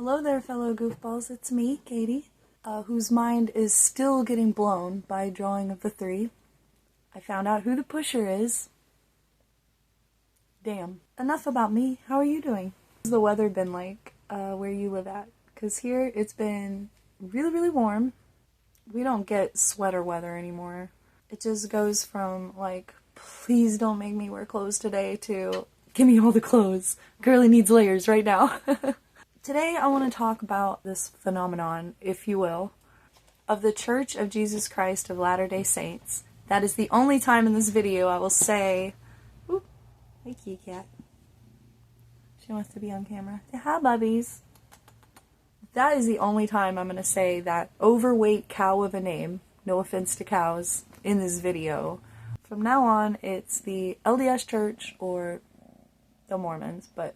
Hello there, fellow goofballs. It's me, Katie, whose mind is still getting blown by drawing of the three. I found out who the pusher is. Damn. Enough about me. How are you doing? How's the weather been like where you live at? Because here it's been really, really warm. We don't get sweater weather anymore. It just goes from, like, please don't make me wear clothes today to give me all the clothes. Girlie needs layers right now. Today I want to talk about this phenomenon, if you will, of the Church of Jesus Christ of Latter-day Saints. That is the only time in this video I will say, ooh, hey kitty cat. She wants to be on camera. Say hi, bubbies. That is the only time I'm going to say that overweight cow of a name, no offense to cows, in this video. From now on, it's the LDS Church or the Mormons, but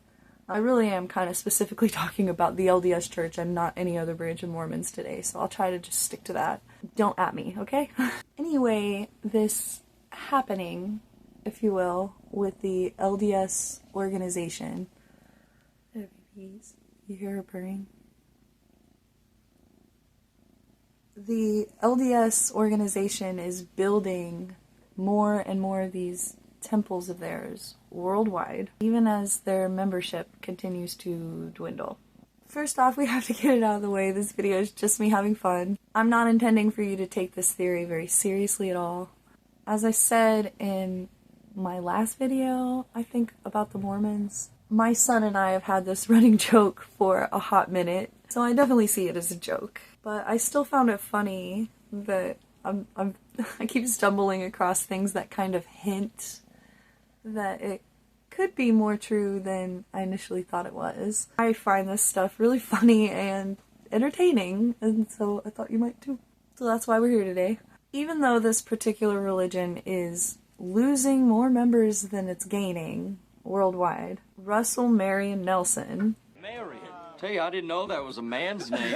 I really am kind of specifically talking about the LDS Church and not any other branch of Mormons today, so I'll try to just stick to that. Don't at me, okay? Anyway, this happening, if you will, with the LDS organization. There, babies. You hear her purring? The LDS organization is building more and more of these temples of theirs worldwide, even as their membership continues to dwindle. First off, we have to get it out of the way. This video is just me having fun. I'm not intending for you to take this theory very seriously at all. As I said in my last video, I think, about the Mormons, my son and I have had this running joke for a hot minute, so I definitely see it as a joke. But I still found it funny that I keep stumbling across things that kind of hint that it could be more true than I initially thought it was. I find this stuff really funny and entertaining, and so I thought you might too. So that's why we're here today. Even though this particular religion is losing more members than it's gaining worldwide, Russell Marion Nelson, Marion? Tell you, I didn't know that was a man's name.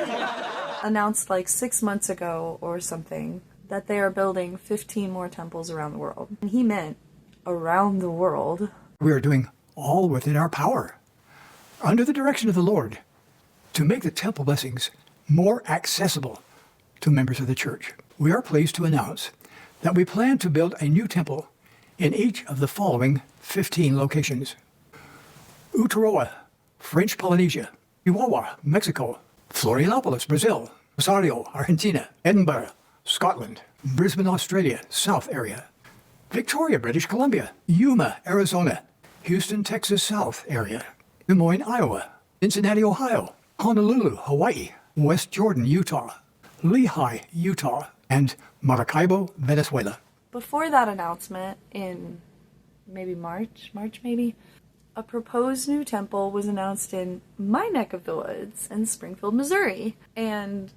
announced like 6 months ago or something that they are building 15 more temples around the world. And he meant around the world. We are doing all within our power, under the direction of the Lord, to make the temple blessings more accessible to members of the church. We are pleased to announce that we plan to build a new temple in each of the following 15 locations: Uturoa, French Polynesia; Chihuahua, Mexico; Florianopolis, Brazil; Rosario, Argentina; Edinburgh, Scotland; Brisbane, Australia, South area; Victoria, British Columbia; Yuma, Arizona; Houston, Texas, South area; Des Moines, Iowa; Cincinnati, Ohio; Honolulu, Hawaii; West Jordan, Utah; Lehi, Utah; and Maracaibo, Venezuela. Before that announcement, in maybe March maybe, a proposed new temple was announced in my neck of the woods in Springfield, Missouri. And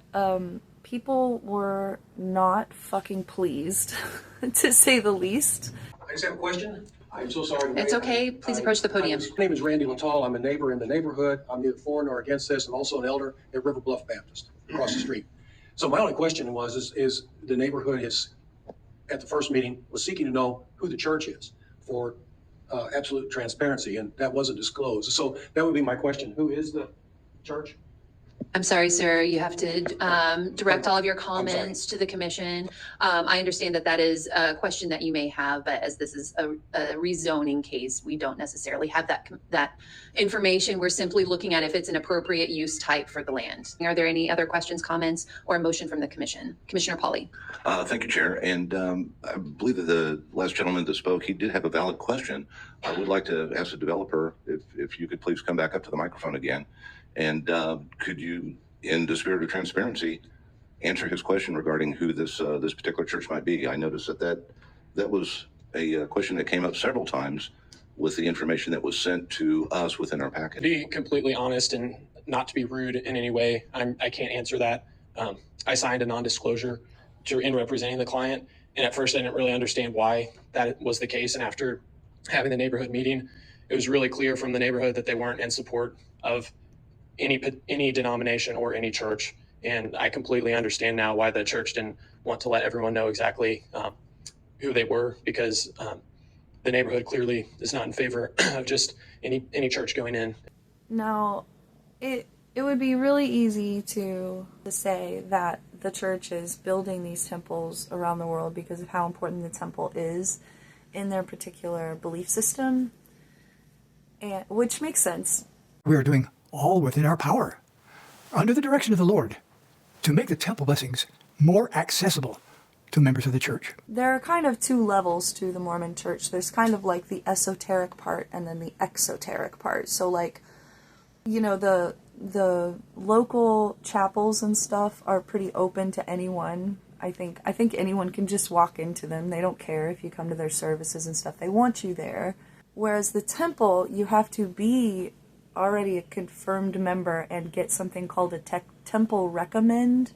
people were not fucking pleased, to say the least. I just have a question. I'm so sorry. It's okay. Please approach the podium. My name is Randy Littall. I'm a neighbor in the neighborhood. I'm neither for nor against this. I'm also an elder at River Bluff Baptist across the street. So my only question is the neighborhood is, at the first meeting, was seeking to know who the church is for absolute transparency, and that wasn't disclosed. So that would be my question. Who is the church? I'm sorry, sir. You have to direct all of your comments to the commission. I understand that that is a question that you may have, but as this is a rezoning case, we don't necessarily have that information. We're simply looking at if it's an appropriate use type for the land. Are there any other questions, comments, or a motion from the commission? Commissioner Pauly. Thank you, Chair. And I believe that the last gentleman that spoke, he did have a valid question. I would like to ask the developer if you could please come back up to the microphone again. And could you, in the spirit of transparency, answer his question regarding who this particular church might be? I noticed that was a question that came up several times with the information that was sent to us within our packet. To be completely honest and not to be rude in any way, I can't answer that. I signed a non-disclosure in representing the client, and at first I didn't really understand why that was the case. And after having the neighborhood meeting, it was really clear from the neighborhood that they weren't in support of any denomination or any church. And I completely understand now why the church didn't want to let everyone know exactly who they were, because the neighborhood clearly is not in favor of just any church going in. Now, it it would be really easy to say that the church is building these temples around the world because of how important the temple is in their particular belief system, and which makes sense. We are doing all within our power, under the direction of the Lord, to make the temple blessings more accessible to members of the church. There are kind of two levels to the Mormon church. There's kind of like the esoteric part and then the exoteric part. So like, you know, the local chapels and stuff are pretty open to anyone. I think anyone can just walk into them. They don't care if you come to their services and stuff. They want you there. Whereas the temple, you have to be already a confirmed member and get something called a temple recommend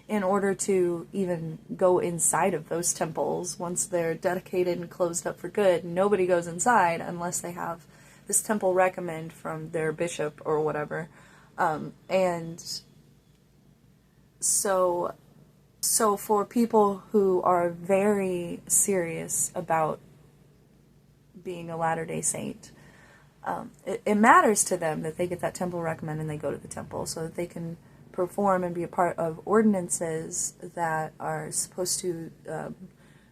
in order to even go inside of those temples. Once they're dedicated and closed up for good, nobody goes inside unless they have this temple recommend from their bishop or whatever. And so for people who are very serious about being a Latter-day Saint, it matters to them that they get that temple recommend and they go to the temple so that they can perform and be a part of ordinances that are supposed to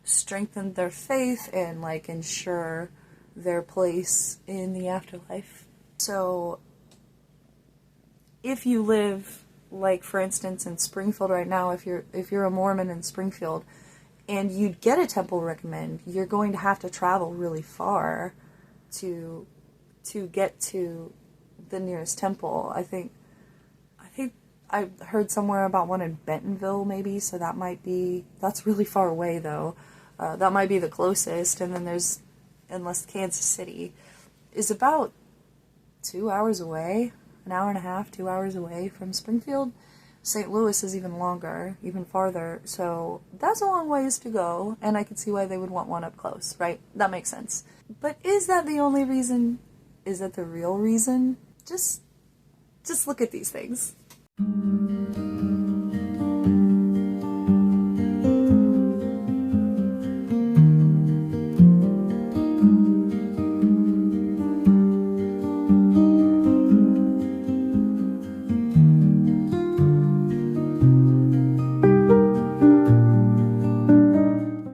strengthen their faith and like ensure their place in the afterlife. So if you live, like for instance in Springfield right now, if you're a Mormon in Springfield and you'd get a temple recommend, you're going to have to travel really far to get to the nearest temple. I think I heard somewhere about one in Bentonville maybe, so that's really far away though. That might be the closest, and then unless Kansas City is about 2 hours away, an hour and a half, 2 hours away from Springfield. St. Louis is even longer, even farther, so that's a long ways to go, and I could see why they would want one up close, right? That makes sense. But is that the only reason? Is that the real reason? Just look at these things.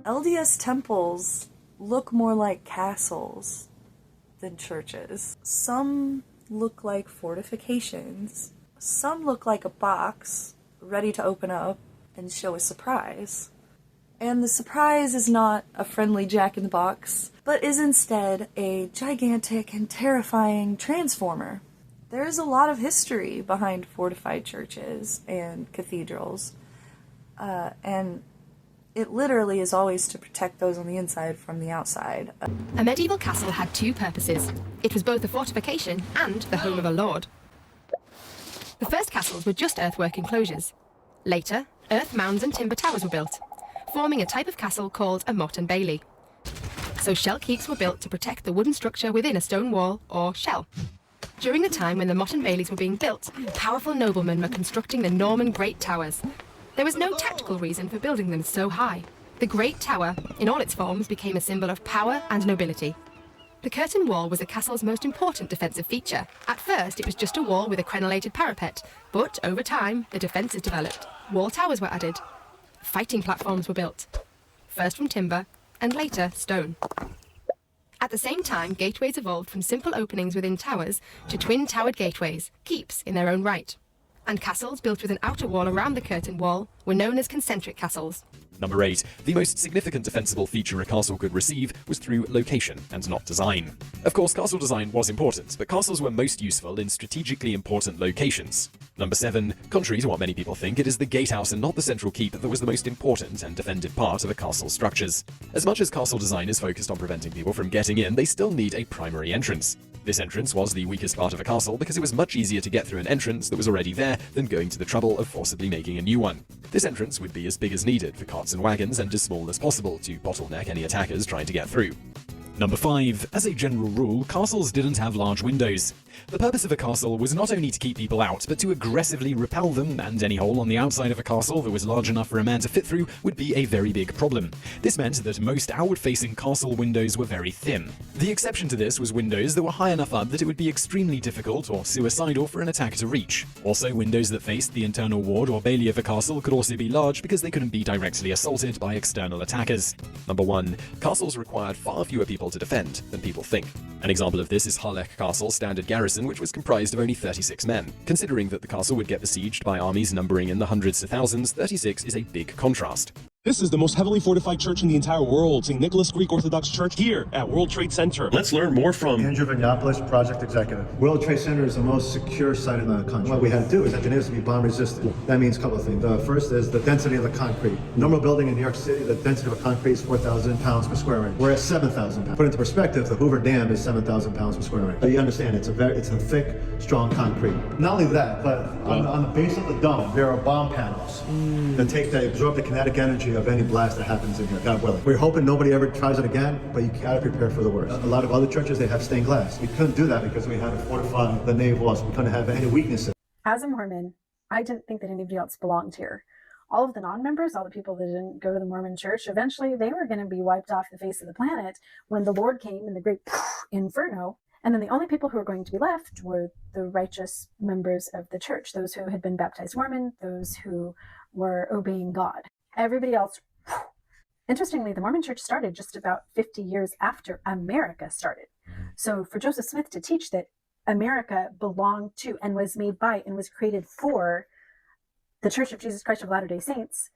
LDS temples look more like castles than churches. Some look like fortifications. Some look like a box ready to open up and show a surprise. And the surprise is not a friendly jack-in-the-box, but is instead a gigantic and terrifying transformer. There is a lot of history behind fortified churches and cathedrals, and it literally is always to protect those on the inside from the outside. A medieval castle had two purposes. It was both a fortification and the home of a lord. The first castles were just earthwork enclosures. Later, earth mounds and timber towers were built, forming a type of castle called a motte and bailey. So shell keeps were built to protect the wooden structure within a stone wall or shell. During the time when the motte and baileys were being built, powerful noblemen were constructing the Norman Great Towers. There was no tactical reason for building them so high. The Great Tower, in all its forms, became a symbol of power and nobility. The curtain wall was the castle's most important defensive feature. At first, it was just a wall with a crenellated parapet, but over time, the defences developed. Wall towers were added. Fighting platforms were built, first from timber and later stone. At the same time, gateways evolved from simple openings within towers to twin-towered gateways, keeps in their own right. And castles built with an outer wall around the curtain wall were known as concentric castles. Number 8. The most significant defensible feature a castle could receive was through location and not design. Of course, castle design was important, but castles were most useful in strategically important locations. Number 7. Contrary to what many people think, it is the gatehouse and not the central keep that was the most important and defended part of a castle's structures. As much as castle design is focused on preventing people from getting in, they still need a primary entrance. This entrance was the weakest part of a castle because it was much easier to get through an entrance that was already there than going to the trouble of forcibly making a new one. This entrance would be as big as needed for carts and wagons and as small as possible to bottleneck any attackers trying to get through. Number 5. As a general rule, castles didn't have large windows. The purpose of a castle was not only to keep people out, but to aggressively repel them, and any hole on the outside of a castle that was large enough for a man to fit through would be a very big problem. This meant that most outward-facing castle windows were very thin. The exception to this was windows that were high enough up that it would be extremely difficult or suicidal for an attacker to reach. Also, windows that faced the internal ward or bailey of a castle could also be large because they couldn't be directly assaulted by external attackers. Number 1. Castles required far fewer people to defend than people think. An example of this is Harlech Castle standard garrison, which was comprised of only 36 men. Considering that the castle would get besieged by armies numbering in the hundreds to thousands, 36 is a big contrast. This is the most heavily fortified church in the entire world, St. Nicholas Greek Orthodox Church, here at World Trade Center. Let's learn more from Andrew Vinopoulos, project executive. World Trade Center is the most secure site in the country. What we had to do is that it needs to be bomb resistant. That means a couple of things. The first is the density of the concrete. Normal building in New York City, the density of a concrete is 4,000 pounds per square inch. We're at 7,000 pounds. Put into perspective, the Hoover Dam is 7,000 pounds per square inch. But you understand, it's a thick, strong concrete. Not only that, but on the base of the dome, there are bomb panels that absorb the kinetic energy of any blast that happens in here, God willing. We're hoping nobody ever tries it again, but you gotta prepare for the worst. A lot of other churches, they have stained glass. We couldn't do that because we had to fortify the nave walls. We couldn't have any weaknesses. As a Mormon, I didn't think that anybody else belonged here. All of the non-members, all the people that didn't go to the Mormon church, eventually they were going to be wiped off the face of the planet when the Lord came in the great inferno. And then the only people who were going to be left were the righteous members of the church, those who had been baptized Mormon, those who were obeying God. Everybody else. Interestingly, the Mormon church started just about 50 years after America started. So for Joseph Smith to teach that America belonged to and was made by and was created for the Church of Jesus Christ of Latter-day Saints,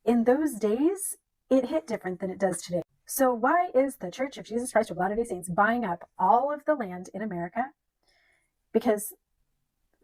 in those days, it hit different than it does today. So why is the Church of Jesus Christ of Latter-day Saints buying up all of the land in America? Because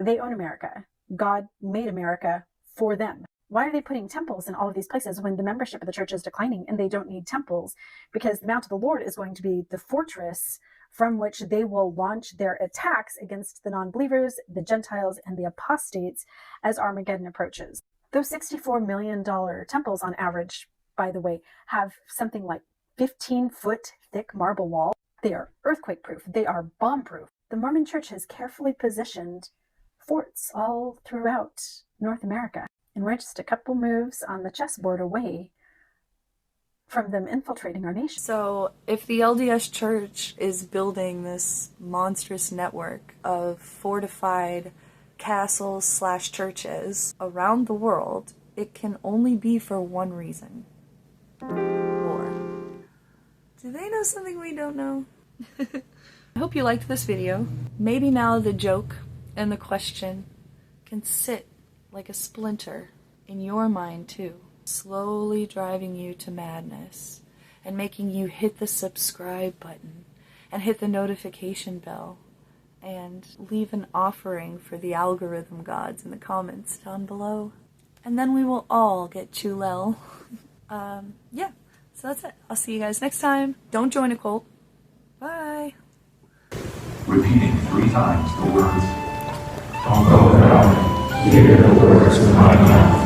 they own America. God made America for them. Why are they putting temples in all of these places when the membership of the church is declining and they don't need temples? Because the Mount of the Lord is going to be the fortress from which they will launch their attacks against the non-believers, the Gentiles, and the apostates as Armageddon approaches. Those $64 million temples on average, by the way, have something like 15-foot thick marble wall. They are earthquake-proof. They are bomb-proof. The Mormon church has carefully positioned forts all throughout North America. And we're just a couple moves on the chessboard away from them infiltrating our nation. So if the LDS Church is building this monstrous network of fortified castles / churches around the world, it can only be for one reason. War. Do they know something we don't know? I hope you liked this video. Maybe now the joke and the question can sit like a splinter in your mind too, slowly driving you to madness and making you hit the subscribe button and hit the notification bell and leave an offering for the algorithm gods in the comments down below. And then we will all get Chulel. Yeah, so that's it. I'll see you guys next time. Don't join a cult. Bye. Repeating 3 times the words, don't go there. Hear the words of my mouth.